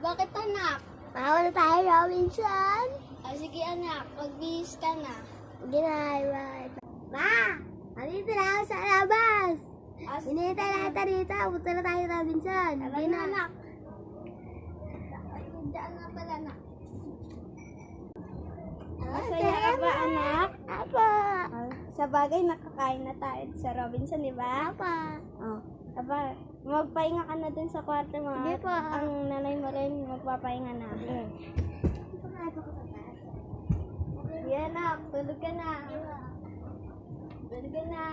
Bakit anak? Bawal tayo, Robinson. Sige anak, magbihis ka na. Hindi na, Ma! Andito na ako sa labas. Hinihintay na kita dito. Punta na tayo, Robinson. Hindi na. Anak. Diyan na pala anak. Masaya ka ba anak? Apa. Sa bagay, nakakain na tayo sa Robinson, di ba? Apa. Oh. Aba, magpahinga ka na dun sa kwarto mo. Hindi po. Ang nanay mo rin magpapahinga na. Yan na, tulog ka na. Tulog ka na.